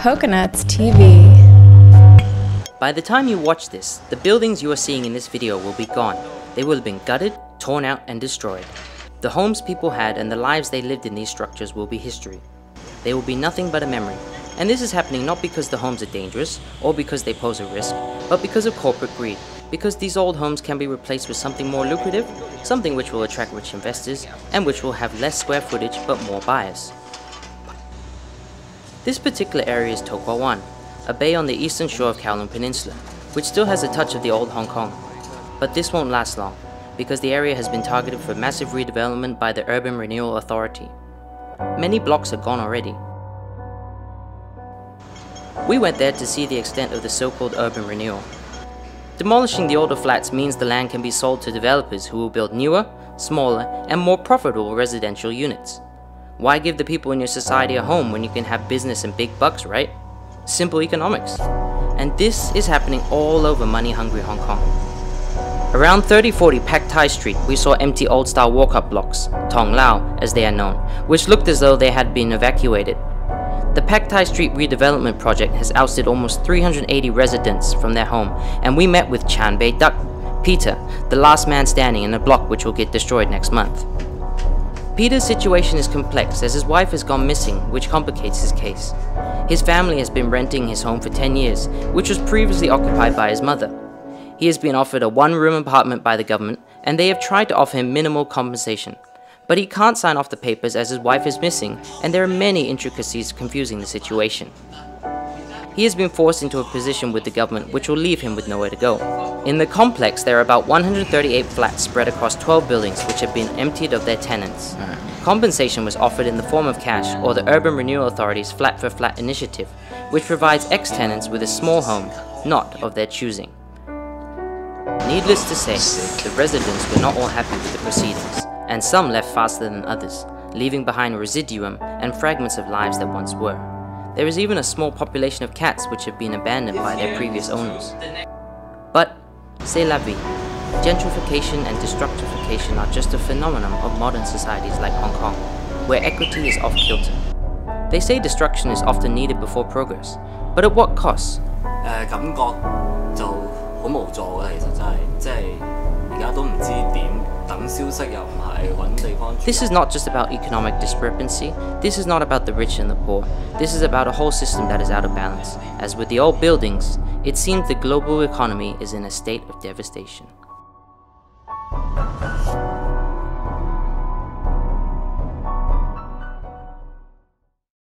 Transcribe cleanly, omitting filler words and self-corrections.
Coconuts TV. By the time you watch this, the buildings you are seeing in this video will be gone. They will have been gutted, torn out and destroyed. The homes people had and the lives they lived in these structures will be history. They will be nothing but a memory. And this is happening not because the homes are dangerous or because they pose a risk, but because of corporate greed. Because these old homes can be replaced with something more lucrative, something which will attract rich investors, and which will have less square footage but more buyers. This particular area is To Kwa Wan, a bay on the eastern shore of Kowloon Peninsula, which still has a touch of the old Hong Kong. But this won't last long, because the area has been targeted for massive redevelopment by the Urban Renewal Authority. Many blocks are gone already. We went there to see the extent of the so-called urban renewal. Demolishing the older flats means the land can be sold to developers who will build newer, smaller, and more profitable residential units. Why give the people in your society a home when you can have business and big bucks, right? Simple economics. And this is happening all over money-hungry Hong Kong. Around 3040 Pak Tai Street, we saw empty old-style walk-up blocks, Tong Lao as they are known, which looked as though they had been evacuated. The Pak Tai Street redevelopment project has ousted almost 380 residents from their home, and we met with Chan Bei Duck, Peter, the last man standing in a block which will get destroyed next month. Peter's situation is complex as his wife has gone missing, which complicates his case. His family has been renting his home for 10 years, which was previously occupied by his mother. He has been offered a one-room apartment by the government, and they have tried to offer him minimal compensation. But he can't sign off the papers as his wife is missing, and there are many intricacies confusing the situation. He has been forced into a position with the government which will leave him with nowhere to go. In the complex, there are about 138 flats spread across 12 buildings which have been emptied of their tenants. Compensation was offered in the form of cash or the Urban Renewal Authority's Flat for Flat initiative, which provides ex-tenants with a small home, not of their choosing. Needless to say, the residents were not all happy with the proceedings, and some left faster than others, leaving behind residuum and fragments of lives that once were. There is even a small population of cats which have been abandoned by their previous owners. But, c'est la vie. Gentrification and destructification are just a phenomenon of modern societies like Hong Kong, where equity is off-kilter. They say destruction is often needed before progress, but at what cost? This is not just about economic discrepancy, this is not about the rich and the poor, this is about a whole system that is out of balance. As with the old buildings, it seems the global economy is in a state of devastation.